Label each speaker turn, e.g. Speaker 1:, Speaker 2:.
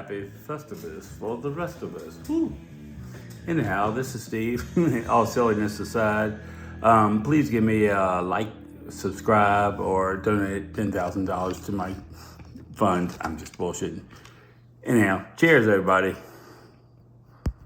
Speaker 1: happy Festivus for the rest of us. Woo. Anyhow, this is Steve. All silliness aside, please give me a like, subscribe, or donate $10,000 to my fund. I'm just bullshitting. Anyhow, cheers, everybody.